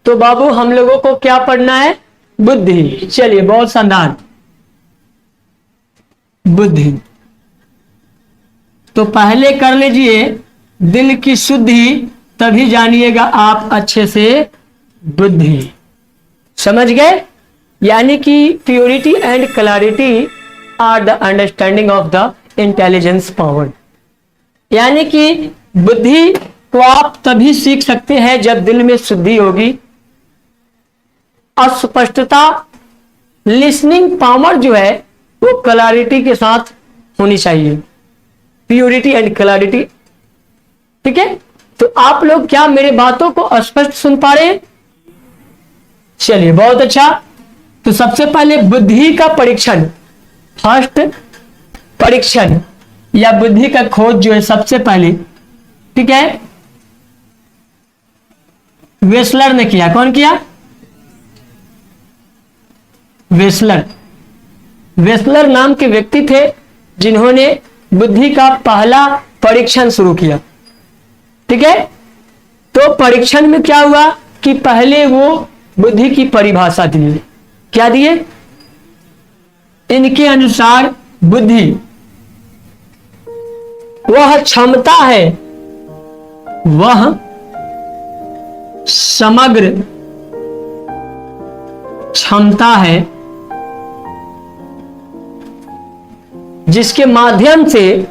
तो बाबू हम लोगों को क्या पढ़ना है? बुद्धि। चलिए, बहुत शानदार, बुद्धि। तो पहले कर लीजिए दिल की शुद्धि, तभी जानिएगा आप अच्छे से बुद्धि। समझ गए? यानी कि purity and clarity are the understanding of the intelligence power. यानी कि बुद्धि को आप तभी सीख सकते हैं जब दिल में शुद्धि होगी, अस्पष्टता, लिसनिंग पावर जो है वो क्लैरिटी के साथ होनी चाहिए, प्योरिटी एंड क्लैरिटी। ठीक है, तो आप लोग क्या मेरे बातों को स्पष्ट सुन पा रहे हैं? चलिए, बहुत अच्छा। तो सबसे पहले बुद्धि का परीक्षण, फर्स्ट परीक्षण या बुद्धि का खोज जो है सबसे पहले, ठीक है, वेसलर ने किया। कौन किया? वेसलर। वेसलर नाम के व्यक्ति थे जिन्होंने बुद्धि का पहला परीक्षण शुरू किया। ठीक है, तो परीक्षण में क्या हुआ कि पहले वो बुद्धि की परिभाषा दिए। क्या दिए? इनके अनुसार बुद्धि वह क्षमता है, वह समग्र क्षमता है जिसके माध्यम से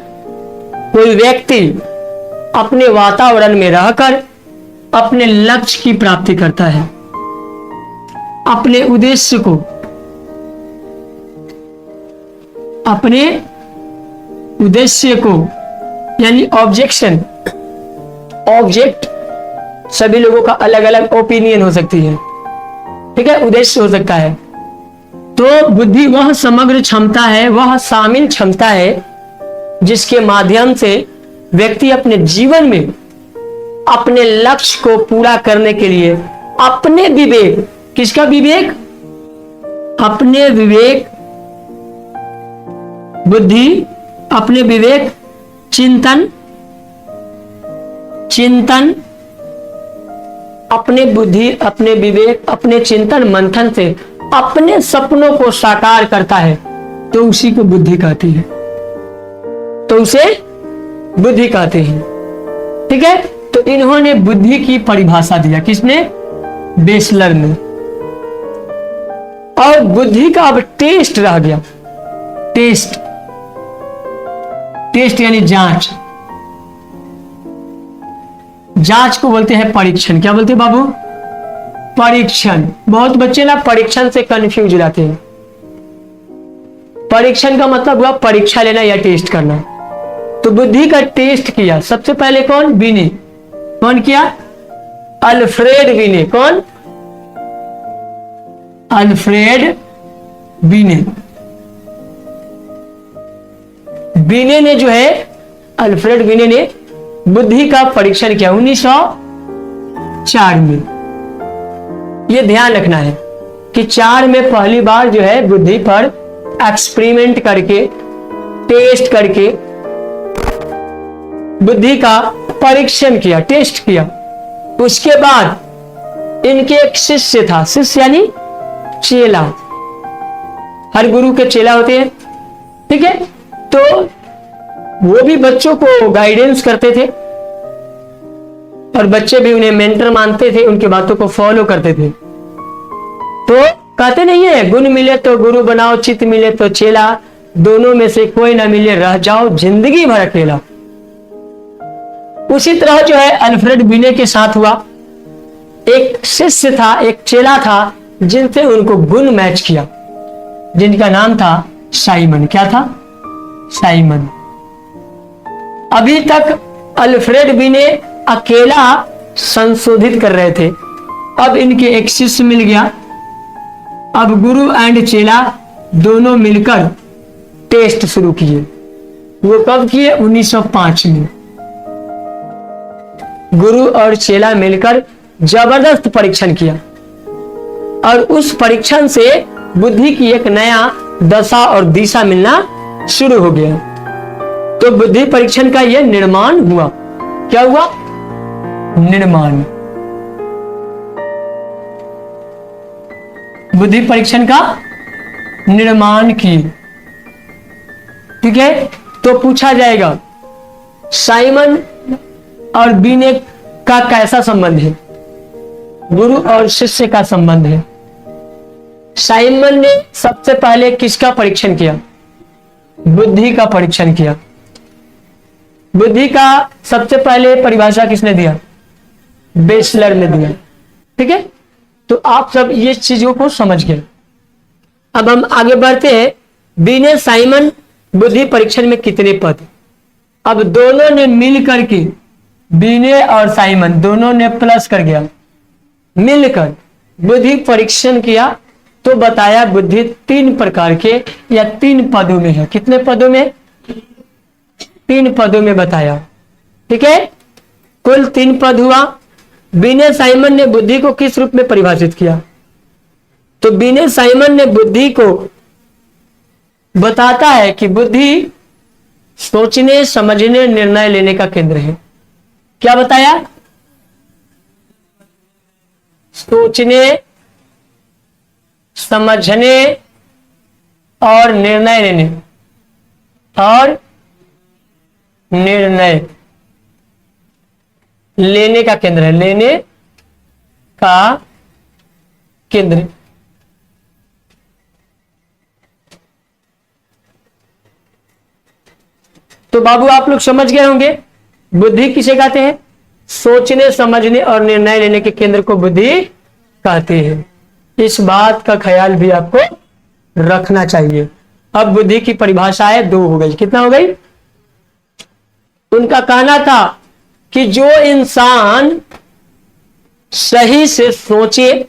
कोई व्यक्ति अपने वातावरण में रहकर अपने लक्ष्य की प्राप्ति करता है, अपने उद्देश्य को, अपने उद्देश्य को यानी ऑब्जेक्शन, ऑब्जेक्ट सभी लोगों का अलग अलग ओपिनियन हो सकती है, ठीक है, उद्देश्य हो सकता है। तो बुद्धि वह समग्र क्षमता है, वह शामिल क्षमता है जिसके माध्यम से व्यक्ति अपने जीवन में अपने लक्ष्य को पूरा करने के लिए अपने विवेक, किसका विवेक? अपने विवेक, बुद्धि, अपने विवेक, चिंतन, अपने बुद्धि, अपने विवेक, अपने चिंतन मंथन से अपने सपनों को साकार करता है, तो उसी को बुद्धि कहती है, तो उसे बुद्धि कहते हैं। ठीक है, तो इन्होंने बुद्धि की परिभाषा दिया। किसने? वेसलर ने। और बुद्धि का अब टेस्ट रह गया। टेस्ट, टेस्ट यानी जांच। जांच को बोलते हैं परीक्षण। क्या बोलते हैं बाबू? परीक्षण। बहुत बच्चे ना परीक्षण से कंफ्यूज रहते हैं। परीक्षण का मतलब हुआ परीक्षा लेना या टेस्ट करना। तो बुद्धि का टेस्ट किया सबसे पहले कौन? बीने। कौन किया? अल्फ्रेड बीने। कौन? अल्फ्रेड बीने। बीने ने जो है, अल्फ्रेड बीने ने बुद्धि का परीक्षण किया 1904 में। यह ध्यान रखना है कि 4 में पहली बार जो है बुद्धि पर एक्सपेरिमेंट करके, टेस्ट करके बुद्धि का परीक्षण किया, टेस्ट किया। उसके बाद इनके एक शिष्य था। शिष्य यानी चेला। हर गुरु के चेला होते हैं, ठीक है, तो वो भी बच्चों को गाइडेंस करते थे और बच्चे भी उन्हें मेंटर मानते थे, उनकी बातों को फॉलो करते थे। तो कहते नहीं है, गुण मिले तो गुरु बनाओ, चित्त मिले तो चेला, दोनों में से कोई ना मिले रह जाओ जिंदगी भर अकेला। उसी तरह जो है अल्फ्रेड बीने के साथ हुआ। एक शिष्य था, एक चेला था जिनसे उनको गुण मैच किया, जिनका नाम था साइमन। क्या था? साइमन। अभी तक अल्फ्रेड बीने अकेला संशोधित कर रहे थे, अब इनके एक शिष्य मिल गया। अब गुरु एंड चेला दोनों मिलकर टेस्ट शुरू किए। वो कब किए? 1905 में। गुरु और चेला मिलकर जबरदस्त परीक्षण किया और उस परीक्षण से बुद्धि की एक नया दशा और दिशा मिलना शुरू हो गया। तो बुद्धि परीक्षण का यह निर्माण हुआ। क्या हुआ? निर्माण। बुद्धि परीक्षण का निर्माण किए। ठीक है, तो पूछा जाएगा साइमन और बीने का कैसा संबंध है? गुरु और शिष्य का संबंध है। साइमन ने सबसे पहले किसका परीक्षण किया? बुद्धि का परीक्षण किया। बुद्धि का सबसे पहले परिभाषा किसने दिया? बेसलर ने दिया। ठीक है, तो आप सब ये चीजों को समझ गए। अब हम आगे बढ़ते हैं। बीने साइमन बुद्धि परीक्षण में कितने पद? अब दोनों ने मिल करके, बीने और साइमन दोनों ने प्लस कर गया, मिलकर बुद्धि परीक्षण किया तो बताया बुद्धि 3 प्रकार के या 3 पदों में है। कितने पदों में? 3 पदों में बताया। ठीक है, कुल 3 पद हुआ। बीने साइमन ने बुद्धि को किस रूप में परिभाषित किया? तो बीने साइमन ने बुद्धि को बताता है कि बुद्धि सोचने, समझने, निर्णय लेने का केंद्र है। क्या बताया? सोचने, समझने और निर्णय लेने, और निर्णय लेने का केंद्र है, लेने का केंद्र। तो बाबू आप लोग समझ गए होंगे बुद्धि किसे कहते हैं? सोचने, समझने और निर्णय लेने के केंद्र को बुद्धि कहते हैं। इस बात का ख्याल भी आपको रखना चाहिए। अब बुद्धि की परिभाषाएं 2 हो गई। कितना हो गई? उनका कहना था कि जो इंसान सही से सोचे,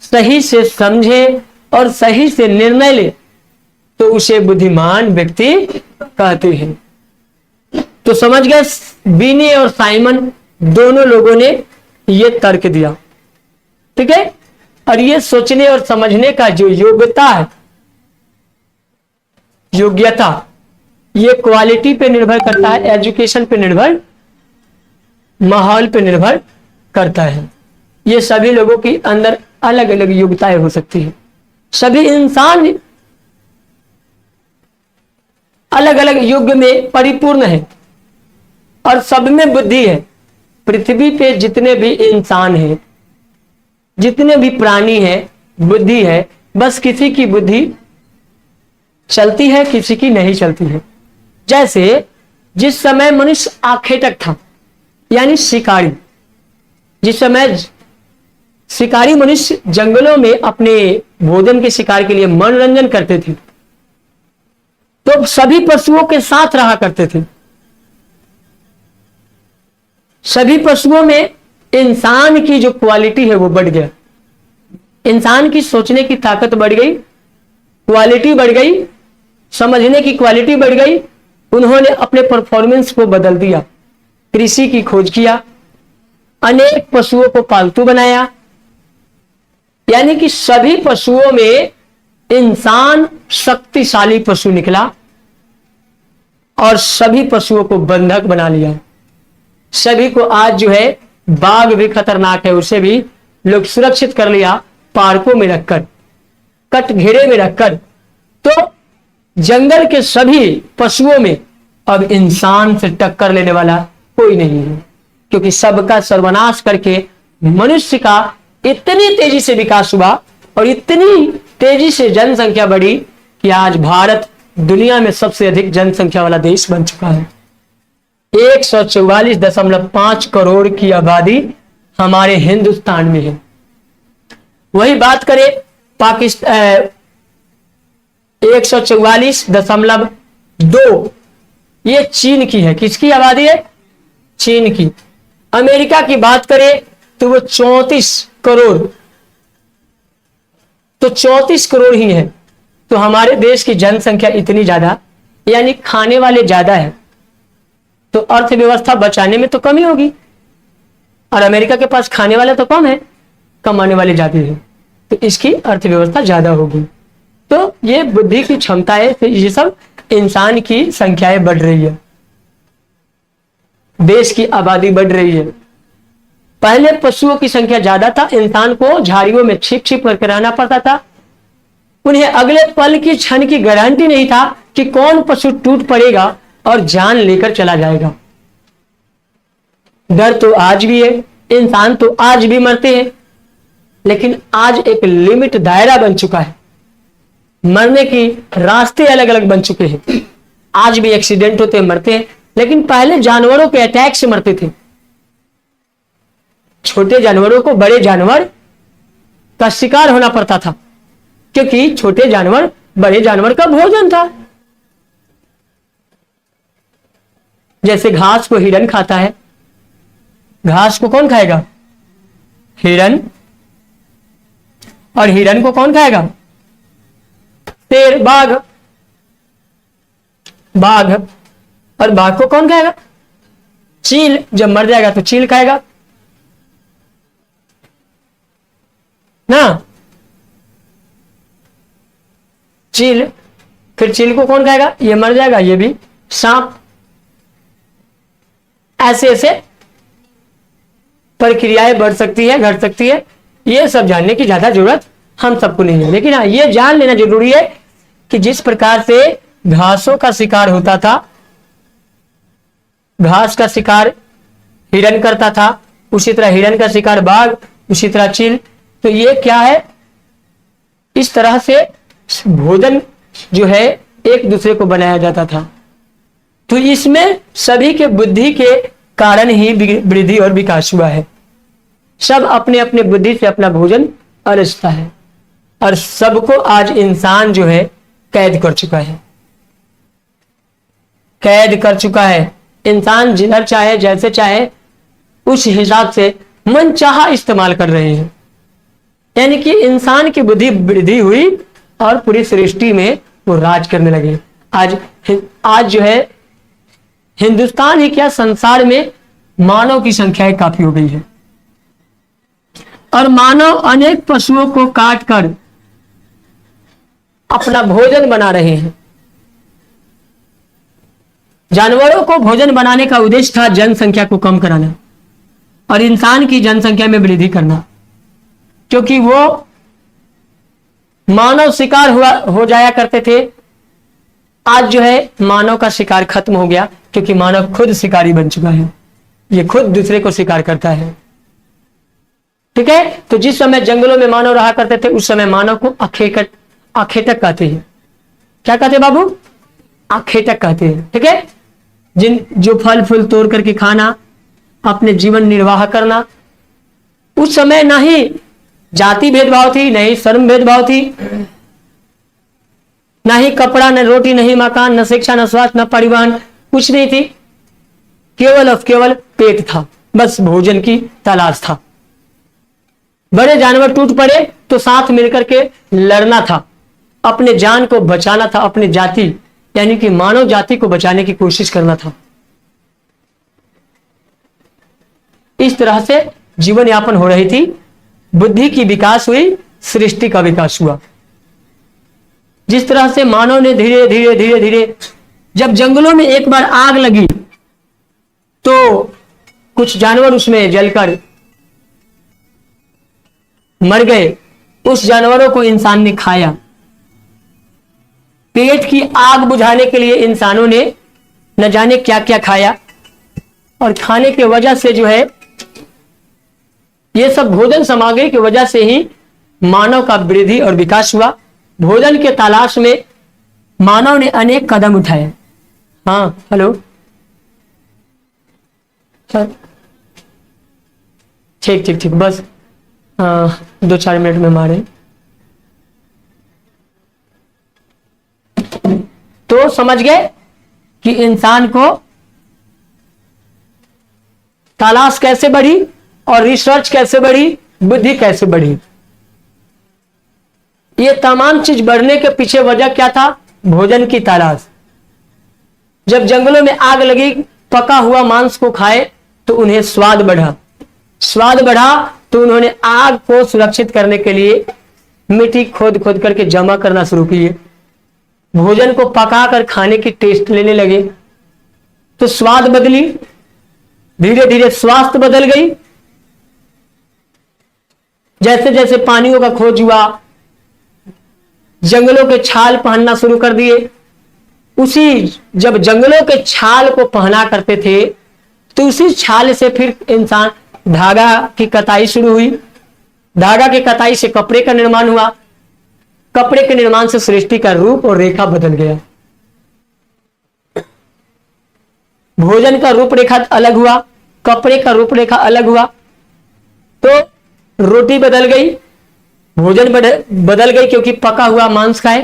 सही से समझे और सही से निर्णय ले तो उसे बुद्धिमान व्यक्ति कहते हैं। तो समझ गए, बीने और साइमन दोनों लोगों ने यह तर्क दिया। ठीक है, और ये सोचने और समझने का जो योग्यता है, योग्यता, ये क्वालिटी पे निर्भर करता है, एजुकेशन पे निर्भर, माहौल पे निर्भर करता है। ये सभी लोगों के अंदर अलग अलग योग्यताएं हो सकती है। सभी इंसान अलग अलग युग में परिपूर्ण है और सब में बुद्धि है। पृथ्वी पे जितने भी इंसान हैं, जितने भी प्राणी हैं, बुद्धि है। बस किसी की बुद्धि चलती है, किसी की नहीं चलती है। जैसे जिस समय मनुष्य आखेटक था, यानी शिकारी, जिस समय शिकारी मनुष्य जंगलों में अपने भोजन के शिकार के लिए मनोरंजन करते थे, तो सभी पशुओं के साथ रहा करते थे। सभी पशुओं में इंसान की जो क्वालिटी है वो बढ़ गया। इंसान की सोचने की ताकत बढ़ गई, क्वालिटी बढ़ गई, समझने की क्वालिटी बढ़ गई। उन्होंने अपने परफॉर्मेंस को बदल दिया, कृषि की खोज किया, अनेक पशुओं को पालतू बनाया। यानी कि सभी पशुओं में इंसान शक्तिशाली पशु निकला और सभी पशुओं को बंधक बना लिया। सभी को आज जो है, बाघ भी खतरनाक है, उसे भी लोग सुरक्षित कर लिया, पार्कों में रखकर, कटघरे में रखकर। तो जंगल के सभी पशुओं में अब इंसान से टक्कर लेने वाला कोई नहीं है, क्योंकि सबका सर्वनाश करके मनुष्य का इतनी तेजी से विकास हुआ और इतनी तेजी से जनसंख्या बढ़ी कि आज भारत दुनिया में सबसे अधिक जनसंख्या वाला देश बन चुका है। 144.5 करोड़ की आबादी हमारे हिंदुस्तान में है। वही बात करें पाकिस्तान, 144.2 ये चीन की है। किसकी आबादी है? चीन की। अमेरिका की बात करें तो वो 34 करोड़, तो 34 करोड़ ही है। तो हमारे देश की जनसंख्या इतनी ज्यादा, यानी खाने वाले ज्यादा है, तो अर्थव्यवस्था बचाने में तो कमी होगी। और अमेरिका के पास खाने वाले तो कम है, कमाने वाले ज्यादा है, तो इसकी अर्थव्यवस्था ज्यादा होगी। तो ये बुद्धि की क्षमता है, ये सब इंसान की संख्याएं बढ़ रही है, देश की आबादी बढ़ रही है। पहले पशुओं की संख्या ज्यादा था, इंसान को झाड़ियों में छिप छिप करके रहना पड़ता था, उन्हें अगले पल की क्षण की गारंटी नहीं था कि कौन पशु टूट पड़ेगा और जान लेकर चला जाएगा। डर तो आज भी है, इंसान तो आज भी मरते हैं, लेकिन आज एक लिमिट दायरा बन चुका है। मरने की रास्ते अलग अलग बन चुके हैं। आज भी एक्सीडेंट होते हैं, मरते हैं, लेकिन पहले जानवरों के अटैक से मरते थे। छोटे जानवरों को बड़े जानवर का शिकार होना पड़ता था, क्योंकि छोटे जानवर बड़े जानवर का भोजन था। जैसे घास को हिरन खाता है, घास को कौन खाएगा? हिरन। और हिरन को कौन खाएगा? शेर, बाघ। बाघ। और बाघ को कौन खाएगा? चील। जब मर जाएगा तो चील खाएगा ना। चील। फिर चील को कौन खाएगा? ये मर जाएगा, ये भी। सांप। ऐसे ऐसे प्रक्रियाएं बढ़ सकती है, घट सकती है। ये सब जानने की ज्यादा जरूरत हम सबको नहीं है, लेकिन हाँ, ये जान लेना जरूरी है कि जिस प्रकार से घासों का शिकार होता था, घास का शिकार हिरन करता था, उसी तरह हिरन का शिकार बाघ, उसी तरह चील। तो ये क्या है? इस तरह से भोजन जो है एक दूसरे को बनाया जाता था। तो इसमें सभी के बुद्धि के कारण ही वृद्धि और विकास हुआ है। सब अपने अपने बुद्धि से अपना भोजन अलसता है, और सबको आज इंसान जो है कैद कर चुका है। कैद कर चुका है। इंसान जिधर चाहे, जैसे चाहे, उस हिसाब से मनचाहा इस्तेमाल कर रहे हैं। यानी कि इंसान की बुद्धि वृद्धि हुई और पूरी सृष्टि में वो राज करने लगे। आज जो है हिंदुस्तान ही क्या, संसार में मानव की संख्या काफी हो गई है, और मानव अनेक पशुओं को काट कर अपना भोजन बना रहे हैं। जानवरों को भोजन बनाने का उद्देश्य था जनसंख्या को कम कराना और इंसान की जनसंख्या में वृद्धि करना, क्योंकि वो मानव शिकार हो जाया करते थे। आज जो है मानव का शिकार खत्म हो गया, क्योंकि मानव खुद शिकारी बन चुका है। ये खुद दूसरे को शिकार करता है। ठीक है। तो जिस समय जंगलों में मानव रहा करते थे, उस समय मानव को आखेटक कहते हैं। क्या कहते हैं बाबू? आखेटक कहते हैं। ठीक है। जो फल फूल तोड़ करके खाना, अपने जीवन निर्वाह करना। उस समय ना ही जाति भेदभाव थी, नहीं श्रम भेदभाव थी, ना ही कपड़ा, न रोटी, नहीं मकान, न शिक्षा, न स्वास्थ्य, न परिवहन, कुछ नहीं थी। केवल और केवल पेट था, बस भोजन की तलाश था। बड़े जानवर टूट पड़े तो साथ मिलकर के लड़ना था, अपने जान को बचाना था, अपनी जाति यानी कि मानव जाति को बचाने की कोशिश करना था। इस तरह से जीवन यापन हो रही थी। बुद्धि की विकास हुई, सृष्टि का विकास हुआ। जिस तरह से मानव ने धीरे धीरे धीरे धीरे, जब जंगलों में एक बार आग लगी तो कुछ जानवर उसमें जलकर मर गए। उस जानवरों को इंसान ने खाया। पेट की आग बुझाने के लिए इंसानों ने न जाने क्या क्या खाया, और खाने की वजह से जो है, ये सब भोजन सामग्री की वजह से ही मानव का वृद्धि और विकास हुआ। भोजन के तलाश में मानव ने अनेक कदम उठाए। हाँ, हेलो सर, ठीक ठीक ठीक, बस 2-4 मिनट में मारे। तो समझ गए कि इंसान को तलाश कैसे बढ़ी और रिसर्च कैसे बढ़ी, बुद्धि कैसे बढ़ी। ये तमाम चीज बढ़ने के पीछे वजह क्या था? भोजन की तलाश। जब जंगलों में आग लगी, पका हुआ मांस को खाए तो उन्हें स्वाद बढ़ा। स्वाद बढ़ा तो उन्होंने आग को सुरक्षित करने के लिए मिट्टी खोद खोद करके जमा करना शुरू किए। भोजन को पकाकर खाने की टेस्ट लेने लगे तो स्वाद बदली, धीरे धीरे स्वास्थ्य बदल गई। जैसे जैसे पानियों का खोज हुआ, जंगलों के छाल पहनना शुरू कर दिए। उसी जब जंगलों के छाल को पहना करते थे तो उसी छाल से फिर इंसान धागा की कताई शुरू हुई। धागा की कताई से कपड़े का निर्माण हुआ। कपड़े के निर्माण से सृष्टि का रूप और रेखा बदल गया। भोजन का रूपरेखा अलग हुआ, कपड़े का रूपरेखा अलग हुआ। तो रोटी बदल गई, भोजन बदल गई क्योंकि पका हुआ मांस खाए।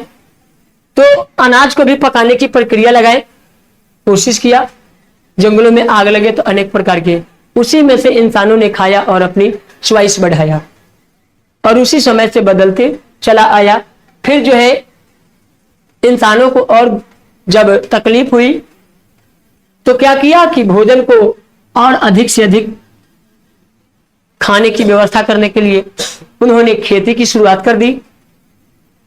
तो अनाज को भी पकाने की प्रक्रिया लगाए, कोशिश किया। जंगलों में आग लगे तो अनेक प्रकार के, उसी में से इंसानों ने खाया और अपनी च्वाइस बढ़ाया और उसी समय से बदलते चला आया। फिर जो है इंसानों को और जब तकलीफ हुई तो क्या किया कि भोजन को और अधिक से अधिक खाने की व्यवस्था करने के लिए उन्होंने खेती की शुरुआत कर दी।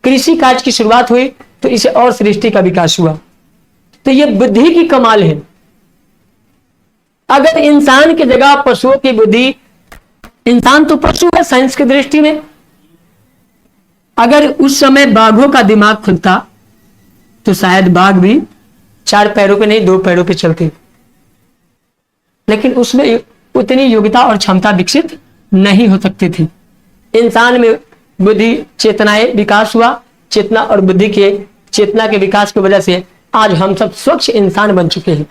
कृषि कार्य की शुरुआत हुई तो इसे और सृष्टि का विकास हुआ। तो यह बुद्धि की कमाल है। अगर इंसान की जगह पशुओं की बुद्धि, इंसान तो पशु है साइंस की दृष्टि में, अगर उस समय बाघों का दिमाग खुलता तो शायद बाघ भी 4 पैरों पे नहीं 2 पैरों पे चलते। लेकिन उसमें उतनी योग्यता और क्षमता विकसित नहीं हो सकती थी। इंसान में बुद्धि चेतनाएं विकास हुआ। चेतना और बुद्धि के चेतना के विकास की वजह से आज हम सब स्वच्छ इंसान बन चुके हैं।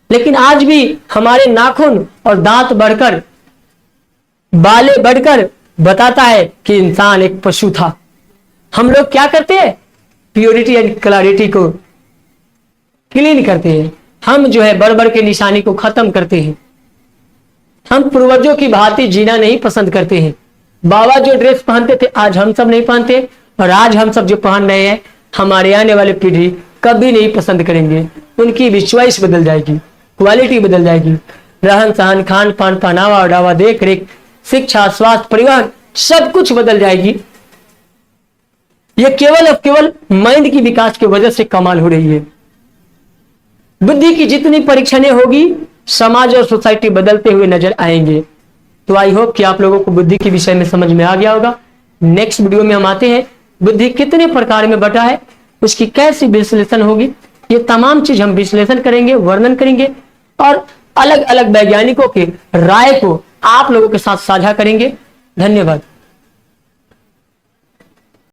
लेकिन आज भी हमारे नाखून और दांत बढ़कर, बालें बढ़कर बताता है कि इंसान एक पशु था। हम लोग क्या करते हैं? प्योरिटी एंड क्लैरिटी को क्लीन करते हैं। हम जो है बर्बर के निशानी को खत्म करते हैं। हम पूर्वजों की भांति जीना नहीं पसंद करते हैं। बाबा जो ड्रेस पहनते थे आज हम सब नहीं पहनते, और आज हम सब जो पहन रहे हैं हमारे आने वाली पीढ़ी कभी नहीं पसंद करेंगे। उनकी भी चॉइस बदल जाएगी, क्वालिटी बदल जाएगी। रहन सहन, खान पान, पहनावा ओढ़ावा, देख रेख, शिक्षा, स्वास्थ्य, परिवहन, सब कुछ बदल जाएगी। ये केवल अब केवल माइंड की विकास की वजह से कमाल हो रही है। बुद्धि की जितनी परीक्षणें होगी समाज और सोसाइटी बदलते हुए नजर आएंगे। तो आई होप कि आप लोगों को बुद्धि के विषय में समझ में आ गया होगा। नेक्स्ट वीडियो में हम आते हैं बुद्धि कितने प्रकार में बटा है, उसकी कैसी विश्लेषण होगी, ये तमाम चीज हम विश्लेषण करेंगे, वर्णन करेंगे और अलग अलग वैज्ञानिकों के राय को आप लोगों के साथ साझा करेंगे। धन्यवाद।